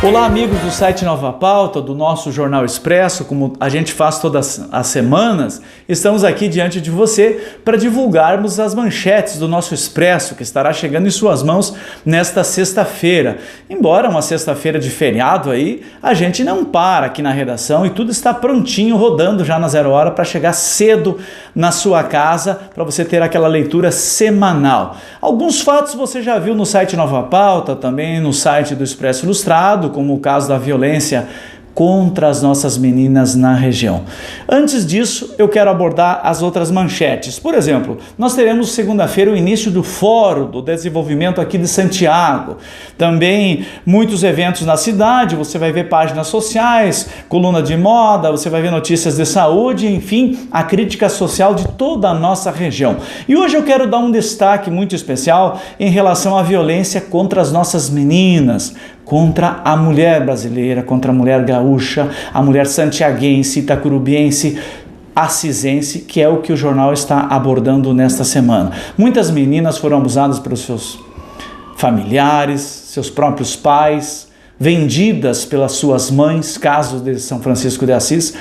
Olá, amigos do site Nova Pauta, do nosso Jornal Expresso, como a gente faz todas as semanas, estamos aqui diante de você para divulgarmos as manchetes do nosso Expresso, que estará chegando em suas mãos nesta sexta-feira. Embora uma sexta-feira de feriado aí, a gente não para aqui na redação e tudo está prontinho, rodando já na 0 hora para chegar cedo na sua casa, para você ter aquela leitura semanal. Alguns fatos você já viu no site Nova Pauta, também no site do Expresso Ilustrado, como o caso da violência contra as nossas meninas na região. Antes disso, eu quero abordar as outras manchetes. Por exemplo, nós teremos segunda-feira o início do Fórum do Desenvolvimento aqui de Santiago. Também muitos eventos na cidade, você vai ver páginas sociais, coluna de moda, você vai ver notícias de saúde, enfim, a crítica social de toda a nossa região. E hoje eu quero dar um destaque muito especial em relação à violência contra as nossas meninas, contra a mulher brasileira, contra a mulher gaúcha, a mulher santiaguense, itacurubiense, assisense, que é o que o jornal está abordando nesta semana. Muitas meninas foram abusadas pelos seus familiares, seus próprios pais, vendidas pelas suas mães, casos de São Francisco de Assis.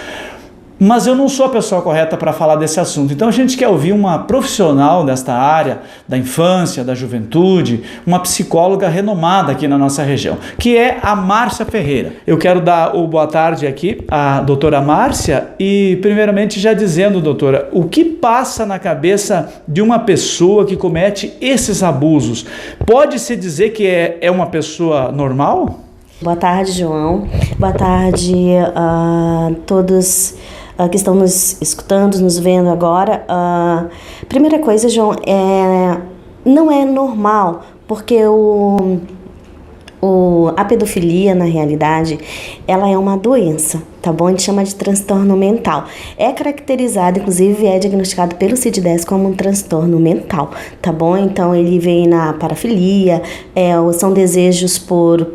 Mas eu não sou a pessoa correta para falar desse assunto. Então a gente quer ouvir uma profissional desta área, da infância, da juventude, uma psicóloga renomada aqui na nossa região, que é a Márcia Ferreira. Eu quero dar o boa tarde aqui à doutora Márcia e, primeiramente, já dizendo, doutora, o que passa na cabeça de uma pessoa que comete esses abusos? Pode-se dizer que é uma pessoa normal? Boa tarde, João. Boa tarde a todos que estão nos escutando, nos vendo agora. Primeira coisa, João, não é normal, porque a pedofilia, na realidade, ela é uma doença, tá bom? A gente chama de transtorno mental. É caracterizado, inclusive, é diagnosticado pelo CID-10 como um transtorno mental, tá bom? Então, ele vem na parafilia, são desejos por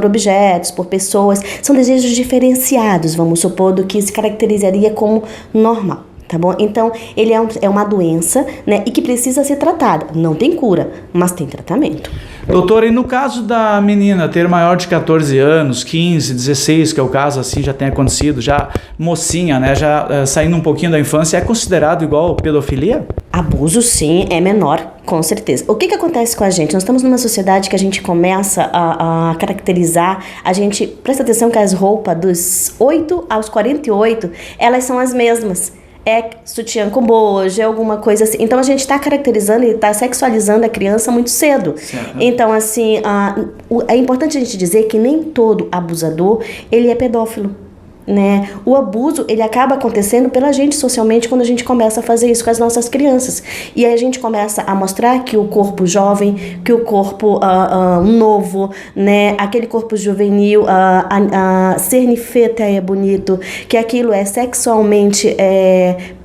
objetos, por pessoas, são desejos diferenciados, vamos supor, do que se caracterizaria como normal. Tá bom? Então, ele é uma doença, né, e que precisa ser tratada. Não tem cura, mas tem tratamento. Doutora, e no caso da menina ter maior de 14 anos, 15, 16, que é o caso, assim, já tem acontecido, já mocinha, né, já saindo um pouquinho da infância, é considerado igual pedofilia? Abuso, sim, é menor, com certeza. O que acontece com a gente? Nós estamos numa sociedade que a gente começa a caracterizar, a gente presta atenção que as roupas dos 8 aos 48, elas são as mesmas. É sutiã com bojo, é alguma coisa assim. Então, a gente está caracterizando e está sexualizando a criança muito cedo. Certo. Então, assim, é importante a gente dizer que nem todo abusador, ele é pedófilo, né? O abuso, ele acaba acontecendo pela gente socialmente quando a gente começa a fazer isso com as nossas crianças. E aí a gente começa a mostrar que o corpo jovem, que o corpo novo, né? Aquele corpo juvenil, ser nifeta é bonito, que aquilo é sexualmente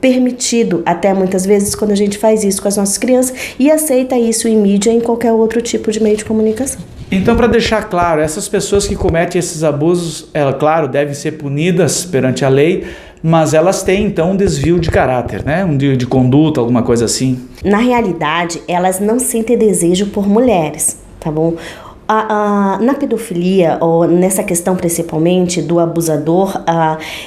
permitido, até muitas vezes quando a gente faz isso com as nossas crianças e aceita isso em mídia e em qualquer outro tipo de meio de comunicação. Então, para deixar claro, essas pessoas que cometem esses abusos, claro, devem ser punidas perante a lei, mas elas têm, então, um desvio de caráter, né? De conduta, alguma coisa assim. Na realidade, elas não sentem desejo por mulheres, tá bom? Na pedofilia, ou nessa questão principalmente do abusador,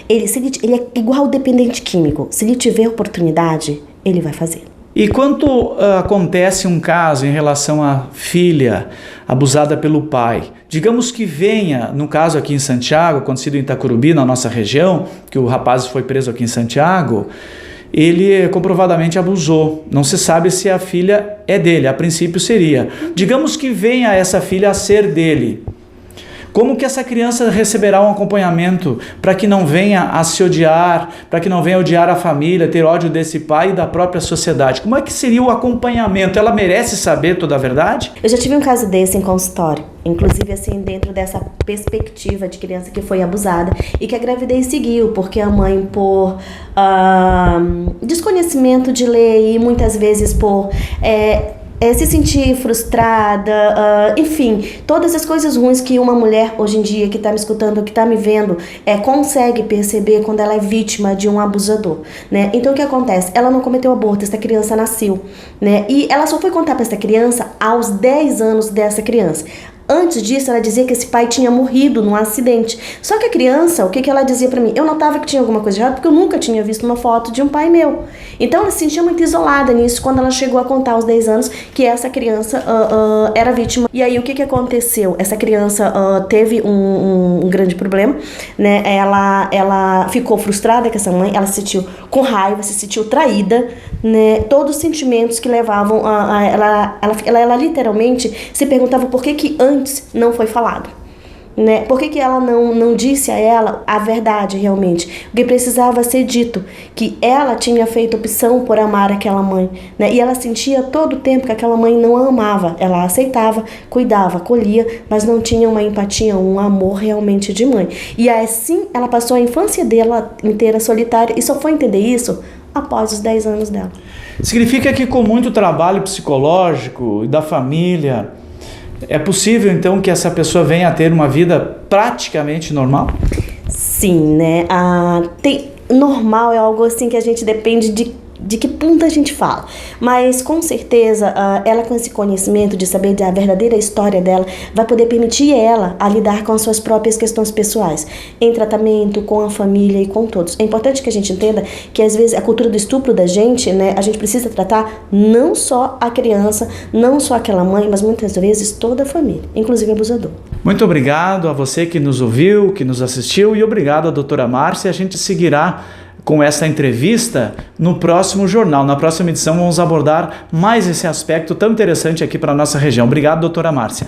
ele é igual ao dependente químico. Se ele tiver oportunidade, ele vai fazer. E quando acontece um caso em relação à filha abusada pelo pai, digamos que venha, no caso aqui em Santiago, acontecido em Itacurubi, na nossa região, que o rapaz foi preso aqui em Santiago, ele comprovadamente abusou. Não se sabe se a filha é dele, a princípio seria. Digamos que venha essa filha a ser dele. Como que essa criança receberá um acompanhamento para que não venha a se odiar, para que não venha odiar a família, ter ódio desse pai e da própria sociedade? Como é que seria o acompanhamento? Ela merece saber toda a verdade? Eu já tive um caso desse em consultório, inclusive assim dentro dessa perspectiva de criança que foi abusada e que a gravidez seguiu, porque a mãe por desconhecimento de lei e muitas vezes por se sentir frustrada, enfim, todas as coisas ruins que uma mulher hoje em dia que está me escutando, que está me vendo, consegue perceber quando ela é vítima de um abusador, né? Então o que acontece? Ela não cometeu aborto, essa criança nasceu, né? E ela só foi contar para essa criança aos 10 anos dessa criança. Antes disso, ela dizia que esse pai tinha morrido num acidente. Só que a criança, o que ela dizia pra mim? Eu notava que tinha alguma coisa errada porque eu nunca tinha visto uma foto de um pai meu. Então ela se sentia muito isolada nisso quando ela chegou a contar aos 10 anos que essa criança era vítima. E aí o que aconteceu? Essa criança teve um grande problema, né? Ela ficou frustrada com essa mãe, ela se sentiu com raiva, se sentiu traída, né? Todos os sentimentos que levavam ela literalmente se perguntava por que antes não foi falado, né? Por que ela não disse a ela a verdade realmente? Porque precisava ser dito que ela tinha feito opção por amar aquela mãe, né? E ela sentia todo o tempo que aquela mãe não a amava. Ela aceitava, cuidava, acolhia, mas não tinha uma empatia, um amor realmente de mãe. E assim ela passou a infância dela inteira solitária e só foi entender isso após os 10 anos dela. Significa que com muito trabalho psicológico e da família, é possível então que essa pessoa venha a ter uma vida praticamente normal? Sim, né? Normal é algo assim que a gente depende de que ponto a gente fala. Mas com certeza ela com esse conhecimento de saber da verdadeira história dela vai poder permitir ela a lidar com as suas próprias questões pessoais, em tratamento, com a família e com todos. É importante que a gente entenda que às vezes a cultura do estupro da gente, né, a gente precisa tratar não só a criança, não só aquela mãe, mas muitas vezes toda a família, inclusive o abusador. Muito obrigado a você que nos ouviu, que nos assistiu, e obrigado à doutora Márcia. A gente seguirá com essa entrevista no próximo jornal. Na próxima edição vamos abordar mais esse aspecto tão interessante aqui para a nossa região. Obrigado, doutora Márcia.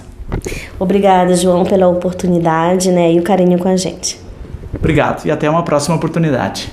Obrigada, João, pela oportunidade, né, e o carinho com a gente. Obrigado e até uma próxima oportunidade.